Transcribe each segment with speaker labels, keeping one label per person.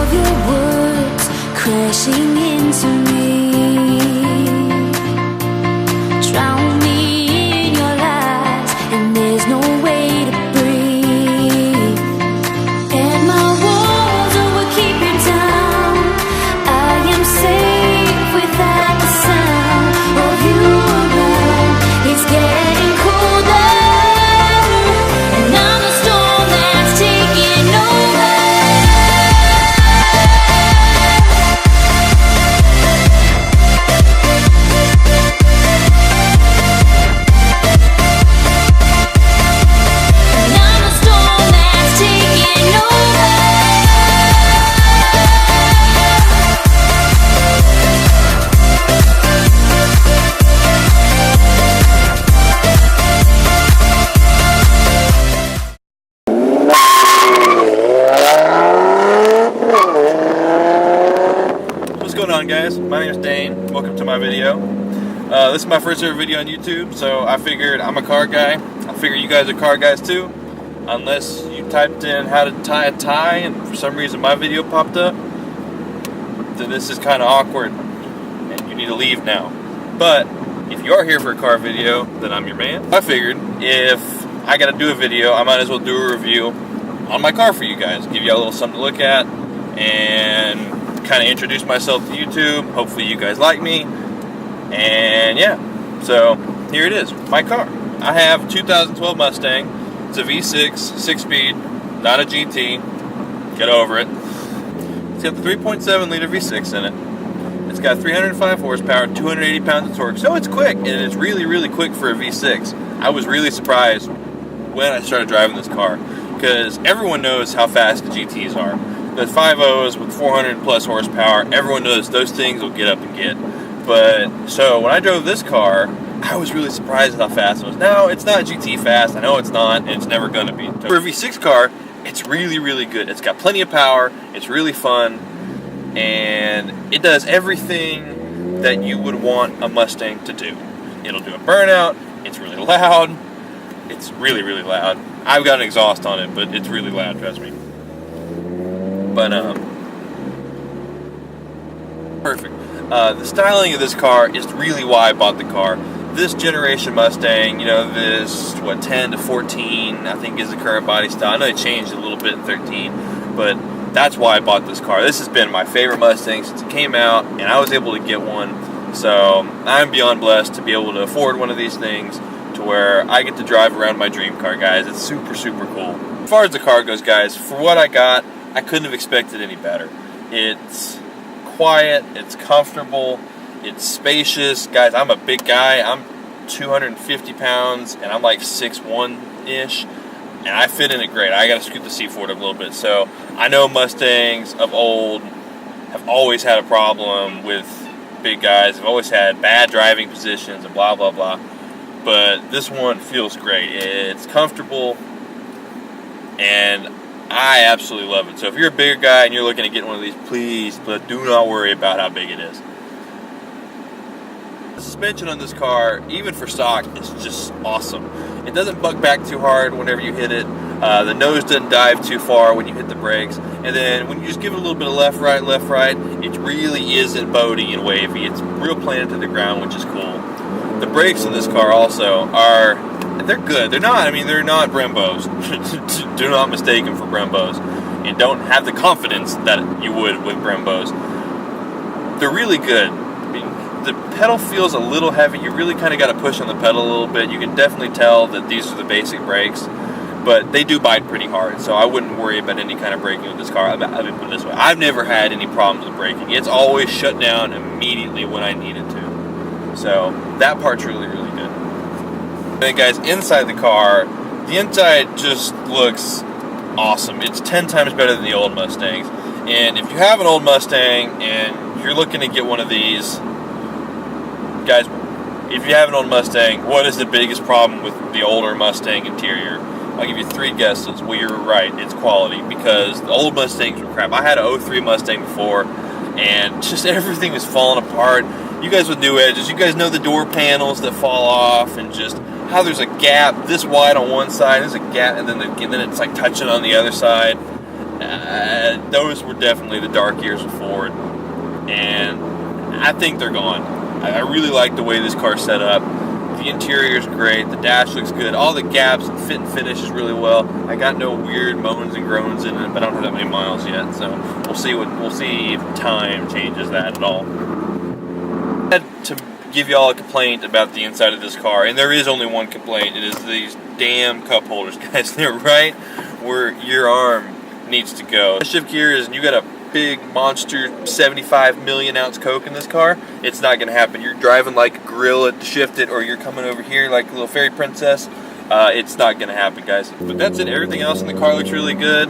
Speaker 1: of your words crashing into me. Drown me in your lies, and there's no way to breathe. And my walls will keep you down. I am safe without the sound of you around. It's getting colder, and I'm the storm that's taking over.
Speaker 2: What's going on, guys? My name is Dane. Welcome to my video. This is my first ever video on YouTube, so I figured I'm a car guy. I figure you guys are car guys too. Unless you typed in how to tie a tie and for some reason my video popped up, then this is kind of awkward and you need to leave now. But if you are here for a car video, then I'm your man. I figured if I gotta do a video, I might as well do a review on my car for you guys. Give you a little something to look at and kind of introduce myself to YouTube. Hopefully you guys like me. And yeah, so here it is, my car. I have a 2012 Mustang. It's a V6, 6-speed, not a GT. Get over it. It's got the 3.7 liter V6 in it. It's got 305 horsepower, 280 pounds of torque. So it's quick, and it's really, really quick for a V6. I was really surprised when I started driving this car, because everyone knows how fast the GTs are. The 5.0s with 400 plus horsepower, everyone knows those things will get up and get. But, so when I drove this car, I was really surprised at how fast it was. Now, it's not GT fast, I know it's not, and it's never going to be. For a V6 car, it's really, really good. It's got plenty of power, it's really fun, and it does everything that you would want a Mustang to do. It'll do a burnout, it's really loud, it's really, really loud. I've got an exhaust on it, but it's really loud, trust me. But, perfect. The styling of this car is really why I bought the car. This generation Mustang, you know, this, 10 to 14, I think is the current body style. I know it changed a little bit in 13, but that's why I bought this car. This has been my favorite Mustang since it came out, and I was able to get one. So, I'm beyond blessed to be able to afford one of these things to where I get to drive around my dream car, guys. It's super, super cool. As far as the car goes, guys, for what I got, I couldn't have expected any better. It's quiet, it's comfortable, it's spacious. Guys, I'm a big guy. I'm 250 pounds, and I'm like 6'1"-ish, and I fit in it great. I got to scoot the seat forward a little bit. So I know Mustangs of old have always had a problem with big guys. Have always had bad driving positions and blah, blah, blah. But this one feels great. It's comfortable, and I absolutely love it. So if you're a bigger guy and you're looking to get one of these, please, but do not worry about how big it is. The suspension on this car, even for stock, is just awesome. It doesn't buck back too hard whenever you hit it. The nose doesn't dive too far when you hit the brakes. And then when you just give it a little bit of left, right, it really isn't boaty and wavy. It's real planted to the ground, which is cool. The brakes in this car also they're good. They're not Brembos. Do not mistake them for Brembos. And don't have the confidence that you would with Brembos. They're really good. I mean, the pedal feels a little heavy. You really kind of got to push on the pedal a little bit. You can definitely tell that these are the basic brakes, but they do bite pretty hard. So I wouldn't worry about any kind of braking with this car. Let me put it this way. I've never had any problems with braking. It's always shut down immediately when I need it to. So that part's really, really good. And then, guys, inside the car, the inside just looks awesome. It's 10 times better than the old Mustangs. And if you have an old Mustang and you're looking to get one of these, guys, if you have an old Mustang, what is the biggest problem with the older Mustang interior? I'll give you 3 guesses. Well, you're right, it's quality, because the old Mustangs were crap. I had an 03 Mustang before, and just everything was falling apart. You guys with new edges, you guys know the door panels that fall off, and just how there's a gap this wide on one side, there's a gap, and then it's like touching on the other side. those were definitely the dark years of Ford, and I think they're gone. I really like the way this car's set up. The interior is great. The dash looks good. All the gaps and fit and finish is really well. I got no weird moans and groans in it, but I don't have that many miles yet, so we'll see if time changes that at all. I had to give y'all a complaint about the inside of this car, and there is only one complaint. It is these damn cup holders, guys. They're right where your arm needs to go. The shift gear is, and you got a big monster 75 million ounce Coke in this car, it's not going to happen. You're driving like a gorilla to shift it, or you're coming over here like a little fairy princess. It's not going to happen, guys. But that's it. Everything else in the car looks really good.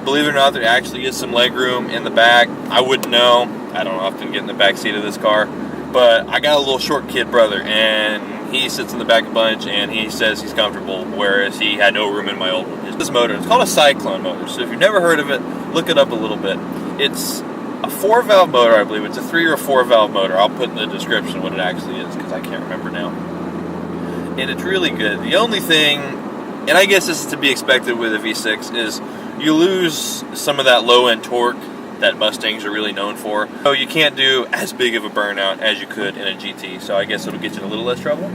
Speaker 2: Believe it or not, there actually is some leg room in the back. I wouldn't know. I don't often get in the back seat of this car, but I got a little short kid brother, and he sits in the back a bunch, and he says he's comfortable, whereas he had no room in my old one. This motor, it's called a Cyclone motor, so if you've never heard of it, look it up a little bit. It's a 4-valve motor, I believe. It's a 3 or 4-valve motor. I'll put in the description what it actually is, because I can't remember now. And it's really good. The only thing, and I guess this is to be expected with a V6, is you lose some of that low-end torque that Mustangs are really known for. So you can't do as big of a burnout as you could in a GT, so I guess it'll get you in a little less trouble.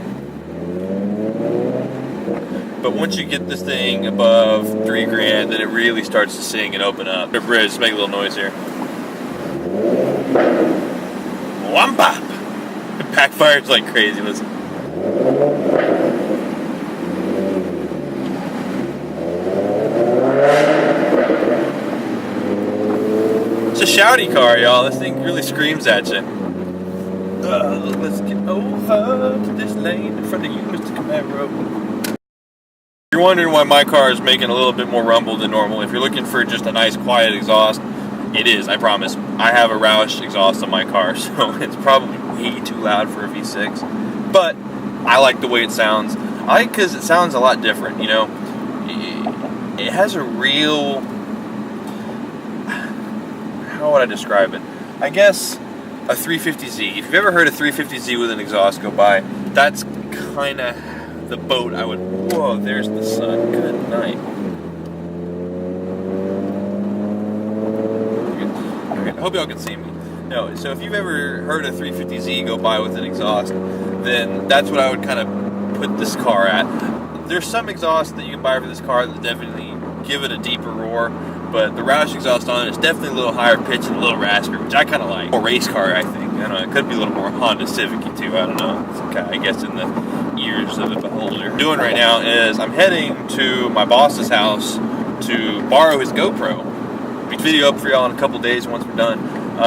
Speaker 2: But once you get this thing above $3,000, then it really starts to sing and open up. The bridge, just make a little noise here. Wham-bop! It backfires like crazy, listen. It's a shouty car, y'all. This thing really screams at you. Let's get over to this lane in front of you, Mr. Camaro. If you're wondering why my car is making a little bit more rumble than normal, if you're looking for just a nice quiet exhaust, it is, I promise. I have a Roush exhaust on my car, so it's probably way too loud for a V6. But I like the way it sounds. I like because it sounds a lot different, you know. It has a real... How would I describe it? I guess a 350Z. If you've ever heard a 350Z with an exhaust go by, that's kind of the boat I would... Whoa, there's the sun. Good night. I hope y'all can see me. No, so if you've ever heard a 350Z go by with an exhaust, then that's what I would kind of put this car at. There's some exhaust that you can buy for this car that definitely give it a deeper roar, but the Roush exhaust on it is definitely a little higher pitch and a little raspier, which I kind of like. More race car, I think. I don't know, it could be a little more Honda Civic-y too, I don't know. It's okay, I guess in the ears of the beholder. What I'm doing right now is I'm heading to my boss's house to borrow his GoPro. Be video up for y'all in a couple days once we're done.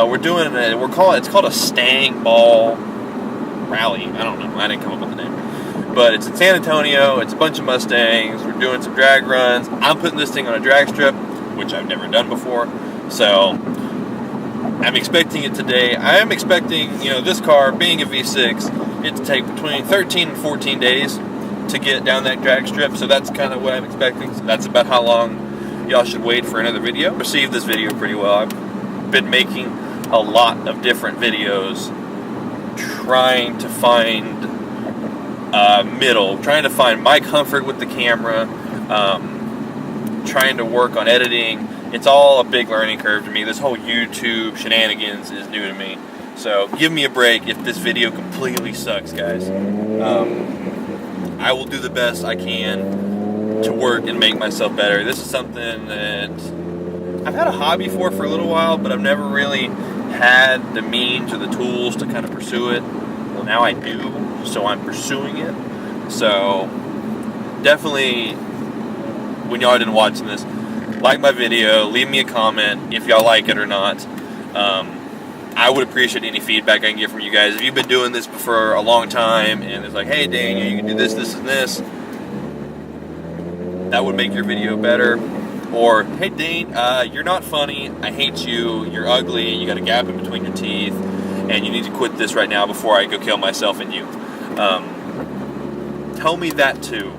Speaker 2: We're doing it's called a Stang Ball Rally. I don't know, I didn't come up with the name. But it's in San Antonio, it's a bunch of Mustangs, we're doing some drag runs. I'm putting this thing on a drag strip, which I've never done before. So I'm expecting it today. I am expecting, you know, this car being a V6, it to take between 13 and 14 days to get down that drag strip. So that's kind of what I'm expecting. So that's about how long y'all should wait for another video. Received this video pretty well. I've been making a lot of different videos trying to find trying to find my comfort with the camera, trying to work on editing. It's all a big learning curve to me. This whole YouTube shenanigans is new to me. So give me a break if this video completely sucks, guys. I will do the best I can to work and make myself better. This is something that I've had a hobby for a little while, but I've never really had the means or the tools to kind of pursue it. Well, now I do, so I'm pursuing it. So definitely, when y'all didn't watch this, like my video, leave me a comment if y'all like it or not. I would appreciate any feedback I can get from you guys. If you've been doing this for a long time and it's like, hey Daniel, you can do this, this, and this, that would make your video better. Or, hey Dane, you're not funny, I hate you, you're ugly, you got a gap in between your teeth, and you need to quit this right now before I go kill myself and you. Tell me that too.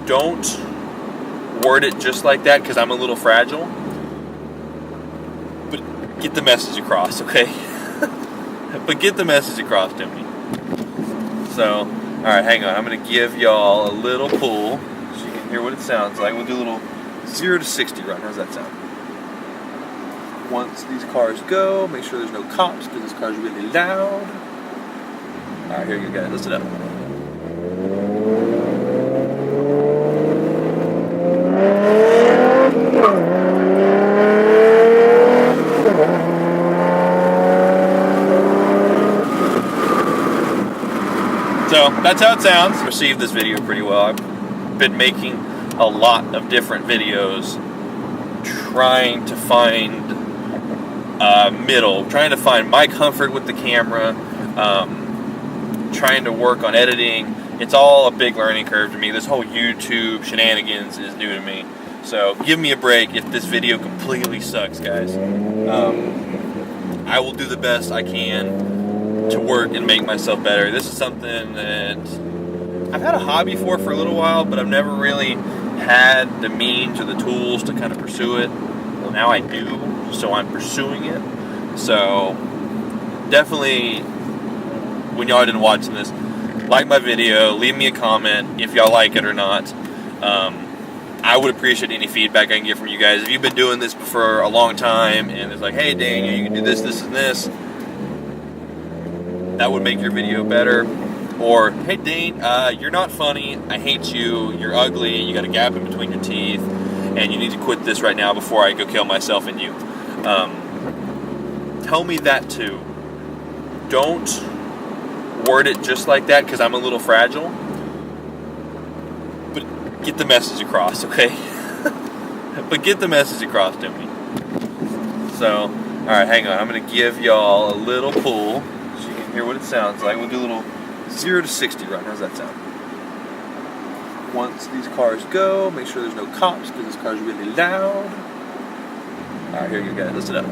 Speaker 2: Don't word it just like that, because I'm a little fragile. But get the message across, okay? But get the message across to me. So, alright, hang on. I'm going to give y'all a little pull so you can hear what it sounds like. We'll do a little 0 to 60 run. How's that sound? Once these cars go, make sure there's no cops because this car's really loud. Alright, here you go, guys. Listen up. So that's how it sounds. I received this video pretty well. I've been making a lot of different videos trying to find middle, trying to find my comfort with the camera, trying to work on editing. It's all a big learning curve to me. This whole YouTube shenanigans is new to me. So give me a break if this video completely sucks, guys. I will do the best I can to work and make myself better. This is something that I've had a hobby for a little while, but I've never really had the means or the tools to kind of pursue it. Well, now I do, so I'm pursuing it. So definitely, when y'all didn't watch this, like my video, leave me a comment if y'all like it or not. I would appreciate any feedback I can get from you guys. If you've been doing this for a long time and it's like, hey Daniel, you can do this, this, and this, that would make your video better. Or, hey Dane, you're not funny, I hate you, you're ugly, you got a gap in between your teeth, and you need to quit this right now before I go kill myself and you. Tell me that too. Don't word it just like that because I'm a little fragile. But get the message across, okay? But get the message across to me. So, alright, hang on. I'm going to give y'all a little pull so you can hear what it sounds like. We'll do a little 0 to 60 run. How's that sound? Once these cars go, make sure there's no cops because this car's really loud. Alright, here you go, guys. Listen up.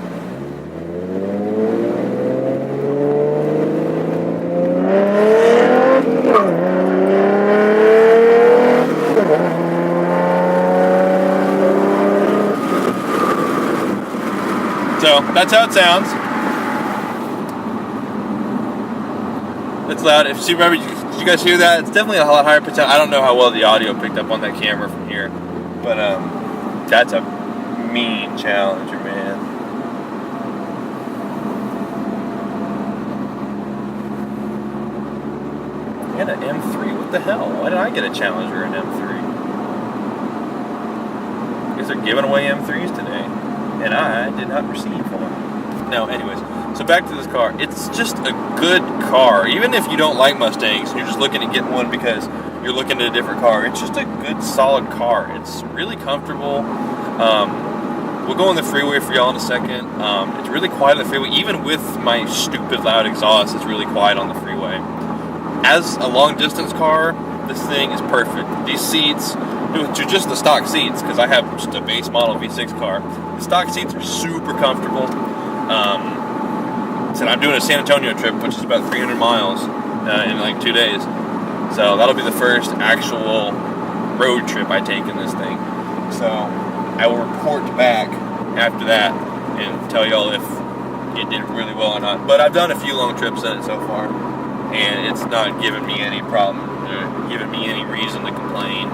Speaker 2: So, that's how it sounds. It's loud. If you remember, did you guys hear that? It's definitely a lot higher percent. I don't know how well the audio picked up on that camera from here. But, that's a mean Challenger, man. And an M3. What the hell? Why did I get a Challenger and M3? Because they're giving away M3s today. And I did not receive one. No, anyways, so back to this car. It's just a good car. Even if you don't like Mustangs, you're just looking at getting one because you're looking at a different car. It's just a good, solid car. It's really comfortable. We'll go on the freeway for y'all in a second. It's really quiet on the freeway. Even with my stupid loud exhaust, it's really quiet on the freeway. As a long-distance car, this thing is perfect. These seats, to just the stock seats, because I have just a base model V6 car, the stock seats are super comfortable. So I'm doing a San Antonio trip, which is about 300 miles in like 2 days. So that'll be the first actual road trip I take in this thing. So I will report back after that and tell y'all if it did really well or not. But I've done a few long trips in it so far, and it's not giving me any problem, or giving me any reason to complain.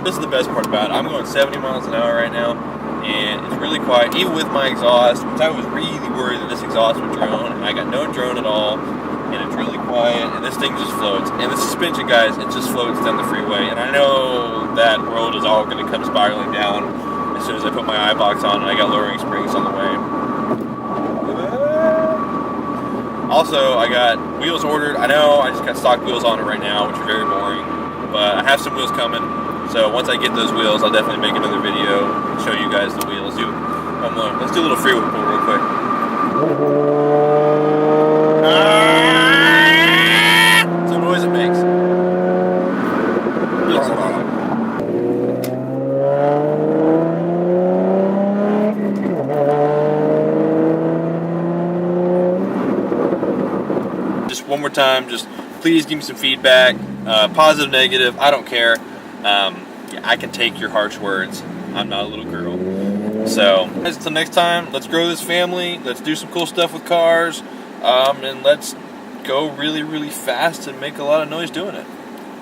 Speaker 2: This is the best part about it. I'm going 70 miles an hour right now, and it's really quiet, even with my exhaust, which I was really worried that this exhaust would drone, and I got no drone at all, and it's really quiet, and this thing just floats. And the suspension, guys, it just floats down the freeway, and I know that world is all going to come spiraling down as soon as I put my eye box on, and I got lowering springs on the way. Also, I got wheels ordered. I know I just got stock wheels on it right now, which are very boring, but I have some wheels coming. So once I get those wheels, I'll definitely make another video and show you guys the wheels. Let's do a little freeway pull real quick. It's the noise it makes. Just one more time, just please give me some feedback, positive, negative, I don't care. I can take your harsh words. I'm not a little girl. So, guys, until next time, let's grow this family. Let's do some cool stuff with cars. And let's go really, really fast and make a lot of noise doing it.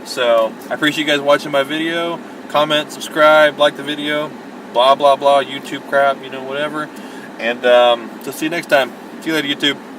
Speaker 2: So, I appreciate you guys watching my video. Comment, subscribe, like the video. blah blah blah YouTube crap, you know, whatever. And so see you next time. See you later, YouTube.